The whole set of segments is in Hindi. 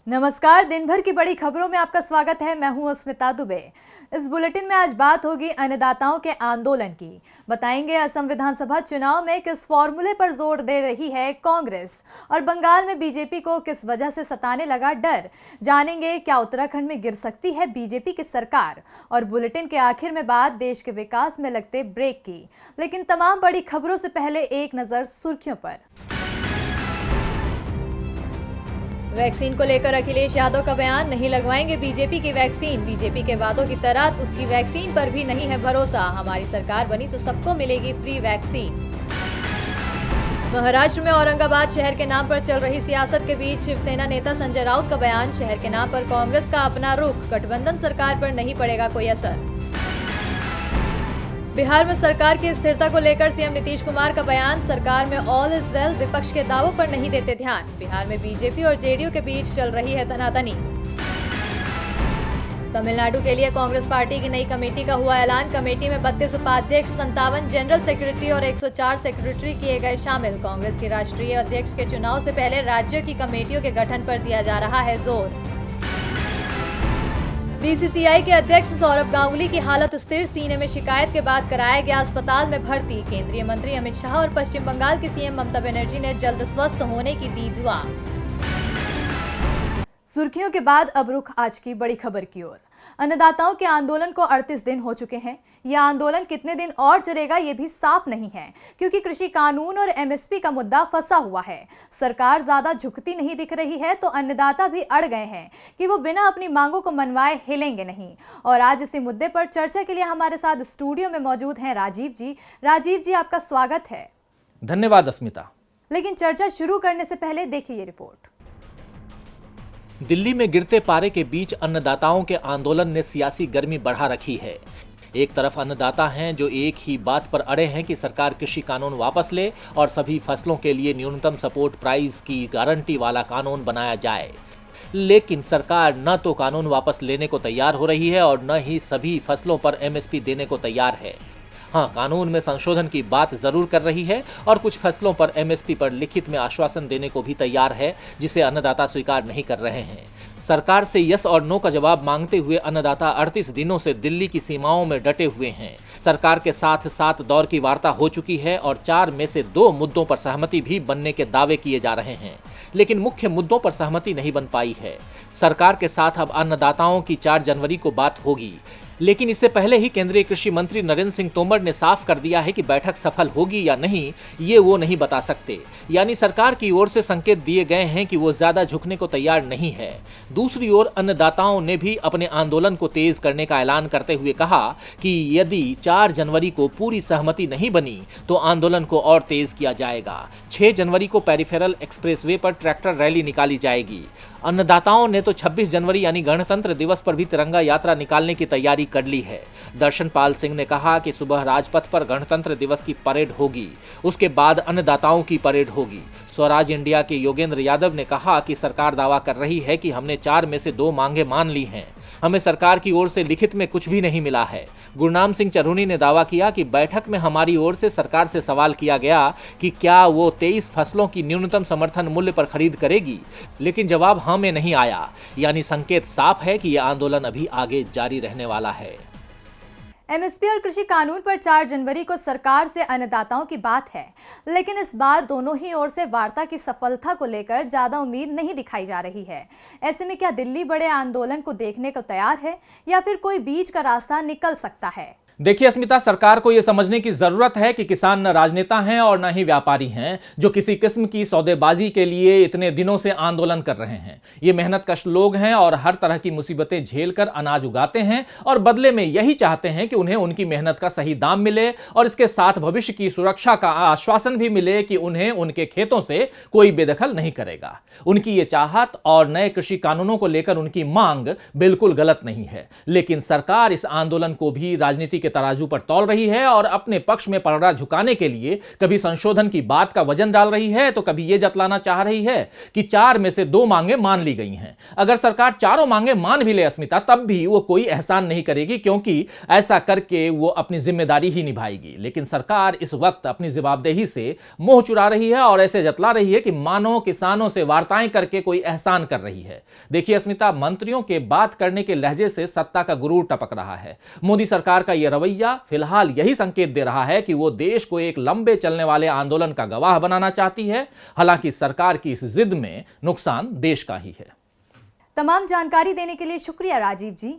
नमस्कार। दिन भर की बड़ी खबरों में आपका स्वागत है। मैं हूं अस्मिता दुबे। इस बुलेटिन में आज बात होगी अन्नदाताओं के आंदोलन की। बताएंगे असम विधानसभा चुनाव में किस फॉर्मूले पर जोर दे रही है कांग्रेस और बंगाल में बीजेपी को किस वजह से सताने लगा डर। जानेंगे क्या उत्तराखंड में गिर सकती है बीजेपी की सरकार। और बुलेटिन के आखिर में बात देश के विकास में लगते ब्रेक की। लेकिन तमाम बड़ी खबरों से पहले एक नजर सुर्खियों पर। वैक्सीन को लेकर अखिलेश यादव का बयान, नहीं लगवाएंगे बीजेपी की वैक्सीन। बीजेपी के वादों की तरह उसकी वैक्सीन पर भी नहीं है भरोसा। हमारी सरकार बनी तो सबको मिलेगी फ्री वैक्सीन। महाराष्ट्र में औरंगाबाद शहर के नाम पर चल रही सियासत के बीच शिवसेना नेता संजय राउत का बयान, शहर के नाम पर कांग्रेस का अपना रुख, गठबंधन सरकार पर नहीं पड़ेगा कोई असर। बिहार में सरकार की स्थिरता को लेकर सीएम नीतीश कुमार का बयान, सरकार में ऑल इज वेल, विपक्ष के दावों पर नहीं देते ध्यान। बिहार में बीजेपी और जेडीयू के बीच चल रही है तनातनी। तमिलनाडु के लिए कांग्रेस पार्टी की नई कमेटी का हुआ ऐलान। कमेटी में 32 उपाध्यक्ष, 57 जनरल सेक्रेटरी और 104 सेक्रेटरी किए गए शामिल। कांग्रेस के राष्ट्रीय अध्यक्ष के चुनाव से पहले राज्यों की कमेटियों के गठन पर दिया जा रहा है जोर। बीसीसीआई के अध्यक्ष सौरभ गांगुली की हालत स्थिर, सीने में शिकायत के बाद कराया गया अस्पताल में भर्ती। केंद्रीय मंत्री अमित शाह और पश्चिम बंगाल की सीएम ममता बनर्जी ने जल्द स्वस्थ होने की दी दुआ। सुर्खियों के बाद अब रुख आज की बड़ी खबर की ओर। अन्नदाताओं के आंदोलन को 38 दिन हो चुके हैं। यह आंदोलन कितने दिन और चलेगा ये भी साफ नहीं है, क्योंकि कृषि कानून और एमएसपी का मुद्दा फंसा हुआ है। सरकार ज्यादा झुकती नहीं दिख रही है तो अन्नदाता भी अड़ गए हैं कि वो बिना अपनी मांगों को मनवाए हिलेंगे नहीं। और आज इसी मुद्दे पर चर्चा के लिए हमारे साथ स्टूडियो में मौजूद हैं राजीव जी। राजीव जी, आपका स्वागत है। धन्यवाद अस्मिता। लेकिन चर्चा शुरू करने से पहले देखिए ये रिपोर्ट। दिल्ली में गिरते पारे के बीच अन्नदाताओं के आंदोलन ने सियासी गर्मी बढ़ा रखी है। एक तरफ अन्नदाता हैं जो एक ही बात पर अड़े हैं कि सरकार कृषि कानून वापस ले और सभी फसलों के लिए न्यूनतम सपोर्ट प्राइस की गारंटी वाला कानून बनाया जाए। लेकिन सरकार न तो कानून वापस लेने को तैयार हो रही है और न ही सभी फसलों पर एमएसपी देने को तैयार है। हाँ, कानून में संशोधन की बात जरूर कर रही है और कुछ फसलों पर एमएसपी पर लिखित में आश्वासन देने को भी तैयार है, जिसे अन्नदाता स्वीकार नहीं कर रहे हैं। सरकार से यस और नो का जवाब मांगते हुए अन्नदाता 38 दिनों से दिल्ली की सीमाओं में डटे हुए हैं। सरकार के साथ 7 दौर की वार्ता हो चुकी है और 4 में से 2 मुद्दों पर सहमति भी बनने के दावे किए जा रहे हैं, लेकिन मुख्य मुद्दों पर सहमति नहीं बन पाई है। सरकार के साथ अब अन्नदाताओं की 4 जनवरी को बात होगी, लेकिन इससे पहले ही केंद्रीय कृषि मंत्री नरेंद्र सिंह तोमर ने साफ कर दिया है कि बैठक सफल होगी या नहीं ये वो नहीं बता सकते। यानी सरकार की ओर से संकेत दिए गए हैं कि वो ज्यादा झुकने को तैयार नहीं है। दूसरी ओर अन्नदाताओं ने भी अपने आंदोलन को तेज करने का ऐलान करते हुए कहा कि यदि 4 जनवरी को पूरी सहमति नहीं बनी तो आंदोलन को और तेज किया जाएगा। 6 जनवरी को पेरिफेरल एक्सप्रेसवे पर ट्रैक्टर रैली निकाली जाएगी। अन्नदाताओं ने तो 26 जनवरी यानी गणतंत्र दिवस पर भी तिरंगा यात्रा निकालने की तैयारी कर ली है। दर्शनपाल सिंह ने कहा कि सुबह राजपथ पर गणतंत्र दिवस की परेड होगी, उसके बाद अन्नदाताओं की परेड होगी। स्वराज इंडिया के योगेंद्र यादव ने कहा कि सरकार दावा कर रही है कि हमने 4 में से 2 मांगे मान ली हैं, हमें सरकार की ओर से लिखित में कुछ भी नहीं मिला है। गुरनाम सिंह चरूनी ने दावा किया कि बैठक में हमारी ओर से सरकार से सवाल किया गया कि क्या वो 23 फसलों की न्यूनतम समर्थन मूल्य पर खरीद करेगी, लेकिन जवाब हाँ में नहीं आया। यानी संकेत साफ है कि यह आंदोलन अभी आगे जारी रहने वाला है। एमएसपी और कृषि कानून पर 4 जनवरी को सरकार से अन्नदाताओं की बात है, लेकिन इस बार दोनों ही ओर से वार्ता की सफलता को लेकर ज्यादा उम्मीद नहीं दिखाई जा रही है। ऐसे में क्या दिल्ली बड़े आंदोलन को देखने को तैयार है या फिर कोई बीच का रास्ता निकल सकता है? देखिए अस्मिता, सरकार को यह समझने की जरूरत है कि किसान न राजनेता हैं और न ही व्यापारी हैं जो किसी किस्म की सौदेबाजी के लिए इतने दिनों से आंदोलन कर रहे हैं। ये मेहनतकश लोग हैं और हर तरह की मुसीबतें झेलकर अनाज उगाते हैं और बदले में यही चाहते हैं कि उन्हें उनकी मेहनत का सही दाम मिले और इसके साथ भविष्य की सुरक्षा का आश्वासन भी मिले कि उन्हें उनके खेतों से कोई बेदखल नहीं करेगा। उनकी ये चाहत और नए कृषि कानूनों को लेकर उनकी मांग बिल्कुल गलत नहीं है, लेकिन सरकार इस आंदोलन को भी राजनीति के के तराजू पर तौल रही है और अपने पक्ष में पलड़ा झुकाने के लिए कभी संशोधन की बात का वजन डाल रही है तो कभी यह जतलाना चाह रही है कि 4 में से 2 मांगे मान ली गई हैं। अगर सरकार चारों मांगे मान भी ले अस्मिता, तब भी वो कोई एहसान नहीं करेगी, क्योंकि ऐसा करके वो अपनी जिम्मेदारी ही निभाएगी। लेकिन सरकार इस वक्त अपनी जवाबदेही से मुंह चुरा रही है और ऐसे जतला रही है कि मानो किसानों से वार्ताएं करके कोई एहसान कर रही है। देखिए अस्मिता, मंत्रियों के बात करने के लहजे से सत्ता का गुरूर टपक रहा है। मोदी सरकार का यह रवैया फिलहाल यही संकेत दे रहा है कि वो देश को एक लंबे चलने वाले आंदोलन का गवाह बनाना चाहती है। हालांकि सरकार की इस जिद में नुकसान देश का ही है। तमाम जानकारी देने के लिए शुक्रिया राजीव जी।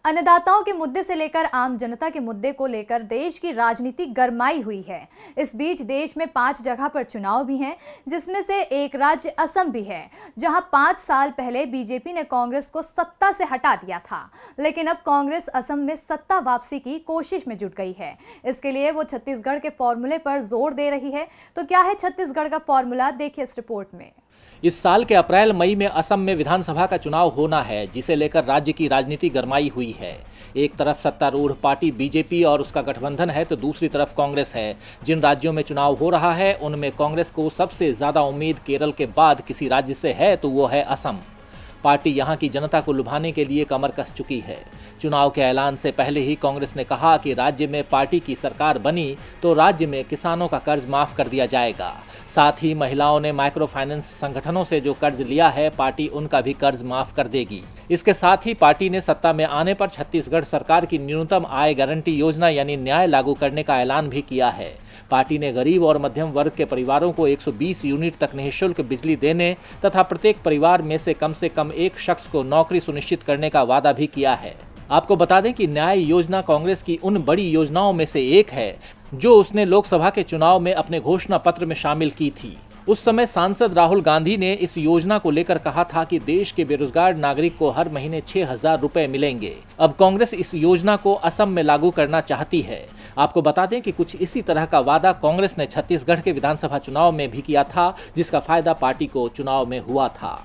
अन्नदाताओं के मुद्दे से लेकर आम जनता के मुद्दे को लेकर देश की राजनीति गरमाई हुई है। इस बीच देश में 5 जगह पर चुनाव भी हैं, जिसमें से एक राज्य असम भी है, जहां 5 साल पहले बीजेपी ने कांग्रेस को सत्ता से हटा दिया था। लेकिन अब कांग्रेस असम में सत्ता वापसी की कोशिश में जुट गई है। इसके लिए वो छत्तीसगढ़ के फॉर्मूले पर जोर दे रही है। तो क्या है छत्तीसगढ़ का फॉर्मूला, देखिए इस रिपोर्ट में। इस साल के अप्रैल मई में असम में विधानसभा का चुनाव होना है, जिसे लेकर राज्य की राजनीति गरमाई हुई है। एक तरफ सत्तारूढ़ पार्टी बीजेपी और उसका गठबंधन है, तो दूसरी तरफ कांग्रेस है। जिन राज्यों में चुनाव हो रहा है उनमें कांग्रेस को सबसे ज्यादा उम्मीद केरल के बाद किसी राज्य से है, तो वो है असम। पार्टी यहां की जनता को लुभाने के लिए कमर कस चुकी है। चुनाव के ऐलान से पहले ही कांग्रेस ने कहा कि राज्य में पार्टी की सरकार बनी तो राज्य में किसानों का कर्ज माफ कर दिया जाएगा। साथ ही महिलाओं ने माइक्रो फाइनेंस संगठनों से जो कर्ज लिया है, पार्टी उनका भी कर्ज माफ कर देगी। इसके साथ ही पार्टी ने सत्ता में आने पर छत्तीसगढ़ सरकार की न्यूनतम आय गारंटी योजना यानी न्याय लागू करने का ऐलान भी किया है। पार्टी ने गरीब और मध्यम वर्ग के परिवारों को 120 यूनिट तक निःशुल्क बिजली देने तथा प्रत्येक परिवार में से कम एक शख्स को नौकरी सुनिश्चित करने का वादा भी किया है। आपको बता दें कि न्याय योजना कांग्रेस की उन बड़ी योजनाओं में से एक है जो उसने लोकसभा के चुनाव में अपने घोषणा पत्र में शामिल की थी। उस समय सांसद राहुल गांधी ने इस योजना को लेकर कहा था कि देश के बेरोजगार नागरिक को हर महीने 6,000 रुपए मिलेंगे। अब कांग्रेस इस योजना को असम में लागू करना चाहती है। आपको बता दें कि कुछ इसी तरह का वादा कांग्रेस ने छत्तीसगढ़ के विधानसभा चुनाव में भी किया था, जिसका फायदा पार्टी को चुनाव में हुआ था।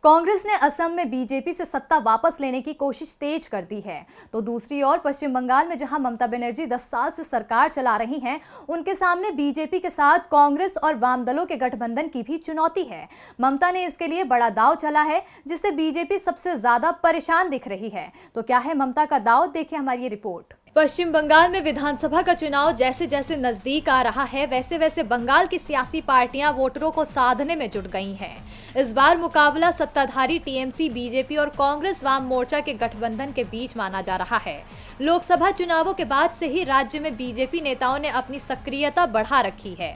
कांग्रेस ने असम में बीजेपी से सत्ता वापस लेने की कोशिश तेज कर दी है, तो दूसरी ओर पश्चिम बंगाल में जहां ममता बनर्जी 10 साल से सरकार चला रही हैं, उनके सामने बीजेपी के साथ कांग्रेस और वाम दलों के गठबंधन की भी चुनौती है। ममता ने इसके लिए बड़ा दांव चला है, जिससे बीजेपी सबसे ज्यादा परेशान दिख रही है। तो क्या है ममता का दांव, देखिए हमारी ये रिपोर्ट। पश्चिम बंगाल में विधानसभा का चुनाव जैसे जैसे नजदीक आ रहा है, वैसे वैसे बंगाल की सियासी पार्टियां वोटरों को साधने में जुट गई हैं। इस बार मुकाबला सत्ताधारी टीएमसी, बीजेपी और कांग्रेस वाम मोर्चा के गठबंधन के बीच माना जा रहा है। लोकसभा चुनावों के बाद से ही राज्य में बीजेपी नेताओं ने अपनी सक्रियता बढ़ा रखी है,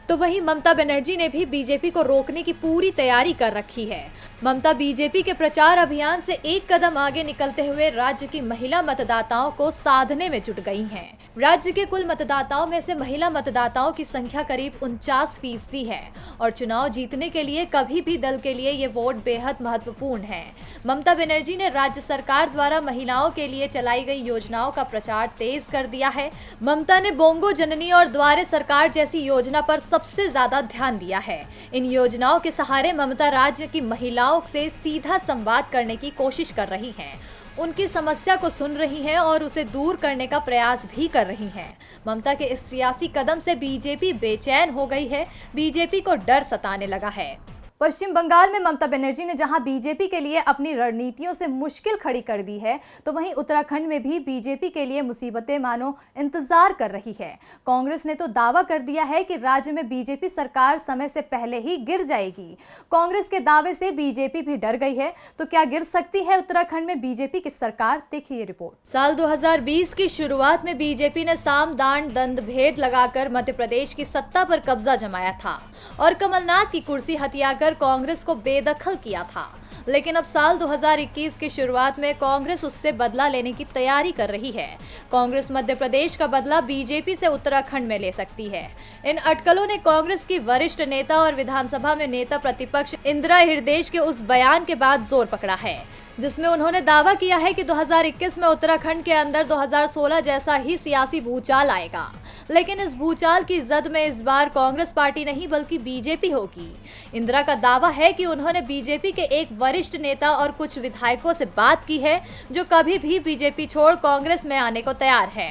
तो वहीं ममता बनर्जी ने भी बीजेपी को रोकने की पूरी तैयारी कर रखी है। ममता बीजेपी के प्रचार अभियान से एक कदम आगे निकलते हुए राज्य की महिला मतदाताओं को साधने में जुट गई हैं। राज्य के कुल मतदाताओं में से महिला मतदाताओं की संख्या करीब 49% है और चुनाव जीतने के लिए कभी भी दल के लिए ये वोट बेहद महत्वपूर्ण है। ममता बनर्जी ने राज्य सरकार द्वारा महिलाओं के लिए चलाई गई योजनाओं का प्रचार तेज कर दिया है। ममता ने बोंगो जननी और द्वारे सरकार जैसी योजना पर सबसे ज्यादा ध्यान दिया है। इन योजनाओं के सहारे ममता राज्य की महिलाओं से सीधा संवाद करने की कोशिश कर रही हैं। उनकी समस्या को सुन रही हैं और उसे दूर करने का प्रयास भी कर रही हैं। ममता के इस सियासी कदम से बीजेपी बेचैन हो गई है, बीजेपी को डर सताने लगा है। पश्चिम बंगाल में ममता बनर्जी ने जहां बीजेपी के लिए अपनी रणनीतियों से मुश्किल खड़ी कर दी है, तो वहीं उत्तराखंड में भी बीजेपी के लिए मुसीबतें मानो इंतजार कर रही है। कांग्रेस ने तो दावा कर दिया है कि राज्य में बीजेपी सरकार समय से पहले ही गिर जाएगी। कांग्रेस के दावे से बीजेपी भी डर गई है, तो क्या गिर सकती है उत्तराखंड में बीजेपी की सरकार, देखिए ये रिपोर्ट। साल 2020 की शुरुआत में बीजेपी ने साम दांड दंड भेद लगाकर मध्य प्रदेश की सत्ता पर कब्जा जमाया था और कमलनाथ की कुर्सी हथियाकर कांग्रेस को बेदखल किया था। लेकिन अब साल 2021 की शुरुआत में कांग्रेस उससे बदला लेने की तैयारी कर रही है। कांग्रेस मध्य प्रदेश का बदला बीजेपी से उत्तराखंड में ले सकती है। इन अटकलों ने कांग्रेस की वरिष्ठ नेता और विधानसभा में नेता प्रतिपक्ष इंदिरा हृदयेश के उस बयान के बाद जोर पकड़ा है, जिसमें उन्होंने दावा किया है कि 2021 में उत्तराखंड के अंदर 2016 जैसा ही सियासी भूचाल आएगा। लेकिन इस भूचाल की जद में इस बार कांग्रेस पार्टी नहीं बल्कि बीजेपी होगी। इंदिरा का दावा है कि उन्होंने बीजेपी के एक वरिष्ठ नेता और कुछ विधायकों से बात की है जो कभी भी बीजेपी छोड़ कांग्रेस में आने को तैयार है।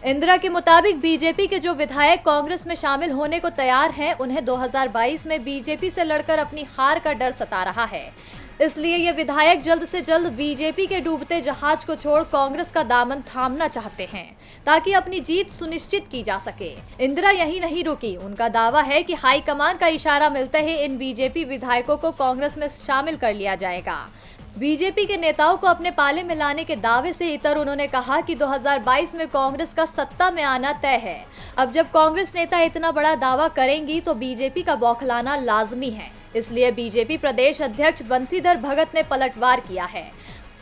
इंदिरा के मुताबिक बीजेपी के जो विधायक कांग्रेस में शामिल होने को तैयार हैं, उन्हें 2022 में बीजेपी से लड़कर अपनी हार का डर सता रहा है। इसलिए ये विधायक जल्द से जल्द बीजेपी के डूबते जहाज को छोड़ कांग्रेस का दामन थामना चाहते हैं ताकि अपनी जीत सुनिश्चित की जा सके। इंदिरा यही नहीं रुकी, उनका दावा है कि हाईकमान का इशारा मिलते ही इन बीजेपी विधायकों को कांग्रेस में शामिल कर लिया जाएगा। बीजेपी के नेताओं को अपने पाले में लाने के दावे से इतर उन्होंने कहा कि 2022 में कांग्रेस का सत्ता में आना तय है। अब जब कांग्रेस नेता इतना बड़ा दावा करेंगी तो बीजेपी का बौखलाना लाजमी है। इसलिए बीजेपी प्रदेश अध्यक्ष बंसीधर भगत ने पलटवार किया है।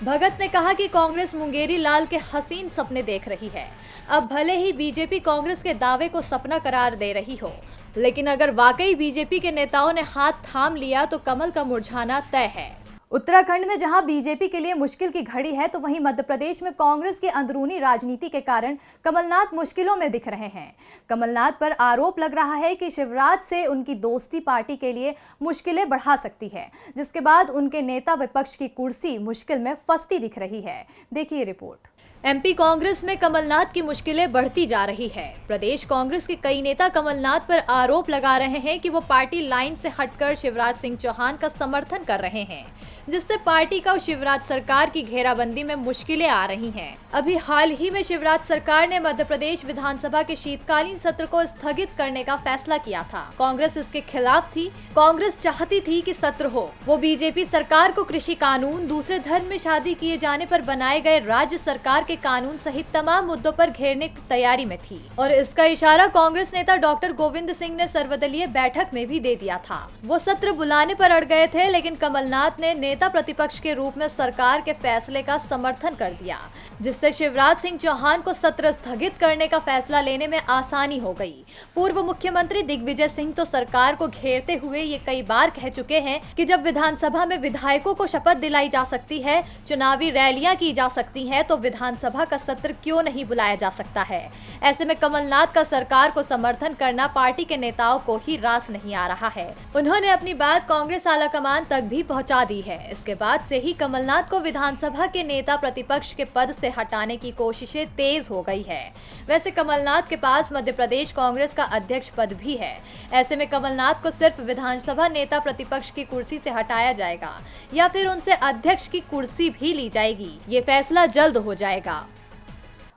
भगत ने कहा कि कांग्रेस मुंगेरी लाल के हसीन सपने देख रही है। अब भले ही बीजेपी कांग्रेस के दावे को सपना करार दे रही हो, लेकिन अगर वाकई बीजेपी के नेताओं ने हाथ थाम लिया तो कमल का मुरझाना तय है। उत्तराखंड में जहां बीजेपी के लिए मुश्किल की घड़ी है, तो वहीं मध्य प्रदेश में कांग्रेस की अंदरूनी राजनीति के कारण कमलनाथ मुश्किलों में दिख रहे हैं। कमलनाथ पर आरोप लग रहा है कि शिवराज से उनकी दोस्ती पार्टी के लिए मुश्किलें बढ़ा सकती है, जिसके बाद उनके नेता विपक्ष की कुर्सी मुश्किल में फंसती दिख रही है। देखिए रिपोर्ट। एमपी कांग्रेस में कमलनाथ की मुश्किलें बढ़ती जा रही है। प्रदेश कांग्रेस के कई नेता कमलनाथ पर आरोप लगा रहे हैं कि वो पार्टी लाइन से हटकर शिवराज सिंह चौहान का समर्थन कर रहे हैं, जिससे पार्टी का शिवराज सरकार की घेराबंदी में मुश्किलें आ रही हैं। अभी हाल ही में शिवराज सरकार ने मध्य प्रदेश विधानसभा के शीतकालीन सत्र को स्थगित करने का फैसला किया था। कांग्रेस इसके खिलाफ थी। कांग्रेस चाहती थी कि सत्र हो। वो बीजेपी सरकार को कृषि कानून, दूसरे धर्म में शादी किए जाने पर बनाए गए राज्य सरकार के कानून सहित तमाम मुद्दों पर घेरने की तैयारी में थी और इसका इशारा कांग्रेस नेता डॉक्टर गोविंद सिंह ने सर्वदलीय बैठक में भी दे दिया था। वो सत्र बुलाने पर अड़ गए थे, लेकिन कमलनाथ ने नेता प्रतिपक्ष के रूप में सरकार के फैसले का समर्थन कर दिया, जिससे शिवराज सिंह चौहान को सत्र स्थगित करने का फैसला लेने में आसानी हो गई। पूर्व मुख्यमंत्री दिग्विजय सिंह तो सरकार को घेरते हुए ये कई बार कह चुके हैं कि जब विधानसभा में विधायकों को शपथ दिलाई जा सकती है, चुनावी रैलियां की जा सकती हैं, तो विधानसभा का सत्र क्यों नहीं बुलाया जा सकता है। ऐसे में कमलनाथ का सरकार को समर्थन करना पार्टी के नेताओं को ही रास नहीं आ रहा है। उन्होंने अपनी बात कांग्रेस आलाकमान तक भी पहुंचा दी है। इसके बाद से ही कमलनाथ को विधानसभा के नेता प्रतिपक्ष के पद से हटाने की कोशिशें तेज हो गई है। वैसे कमलनाथ के पास मध्य प्रदेश कांग्रेस का अध्यक्ष पद भी है। ऐसे में कमलनाथ को सिर्फ विधानसभा नेता प्रतिपक्ष की कुर्सी से हटाया जाएगा या फिर उनसे अध्यक्ष की कुर्सी भी ली जाएगी, ये फैसला जल्द हो जाएगा।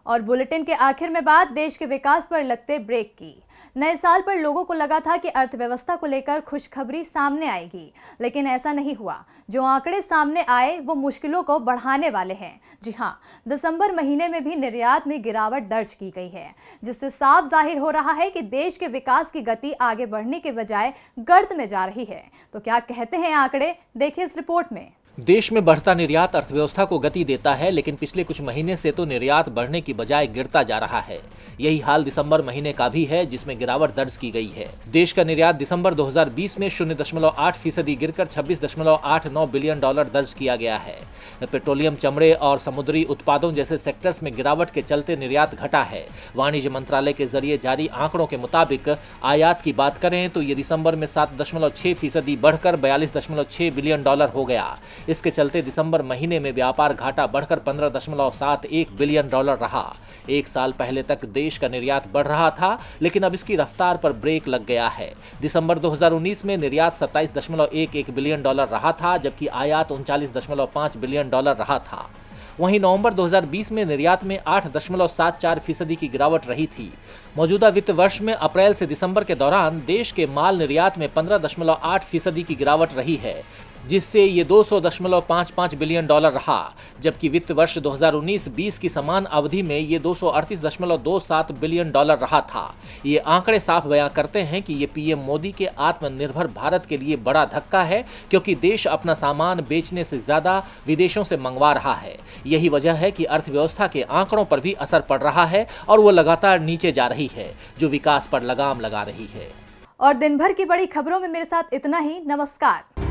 और बुलेटिन के आखिर में बात देश के विकास पर लगते ब्रेक की। नए साल पर लोगों को लगा था कि अर्थव्यवस्था को लेकर खुशखबरी सामने आएगी, लेकिन ऐसा नहीं हुआ। जो आंकड़े सामने आए वो मुश्किलों को बढ़ाने वाले हैं। जी हाँ, दिसंबर महीने में भी निर्यात में गिरावट दर्ज की गई है, जिससे साफ जाहिर हो रहा है कि देश के विकास की गति आगे बढ़ने के बजाय गर्त में जा रही है। तो क्या कहते हैं आंकड़े, देखिए इस रिपोर्ट में। देश में बढ़ता निर्यात अर्थव्यवस्था को गति देता है, लेकिन पिछले कुछ महीने से तो निर्यात बढ़ने की बजाय गिरता जा रहा है। यही हाल दिसंबर महीने का भी है, जिसमें गिरावट दर्ज की गई है। देश का निर्यात दिसंबर 2020 में 0.8% गिरकर $26.89 बिलियन दर्ज किया गया है। पेट्रोलियम, चमड़े और समुद्री उत्पादों जैसे सेक्टर्स में गिरावट के चलते निर्यात घटा है। वाणिज्य मंत्रालय के जरिए जारी आंकड़ों के मुताबिक आयात की बात करें तो ये दिसंबर में 7.6% बढ़कर $42.6 बिलियन हो गया। इसके चलते दिसंबर महीने में व्यापार घाटा बढ़कर $15.71 बिलियन रहा। एक साल पहले तक देश का निर्यात बढ़ रहा था, लेकिन अब इसकी रफ्तार पर ब्रेक लग गया है। दिसंबर 2019 में निर्यात $27.11 बिलियन रहा था, जबकि आयात $39.5 बिलियन रहा था। वहीं नवंबर 2020 में निर्यात में 8.74% की गिरावट रही थी। मौजूदा वित्त वर्ष में अप्रैल से दिसंबर के दौरान देश के माल निर्यात में 15.8% की गिरावट रही है, जिससे ये $200.55 बिलियन रहा, जबकि वित्त वर्ष 2019-20 की समान अवधि में ये $238.27 बिलियन रहा था। ये आंकड़े साफ बयां करते हैं कि ये पीएम मोदी के आत्मनिर्भर भारत के लिए बड़ा धक्का है, क्योंकि देश अपना सामान बेचने से ज्यादा विदेशों से मंगवा रहा है। यही वजह है कि अर्थव्यवस्था के आंकड़ों पर भी असर पड़ रहा है और वो लगातार नीचे जा रही है, जो विकास पर लगाम लगा रही है। और दिन भर की बड़ी खबरों में मेरे साथ इतना ही। नमस्कार।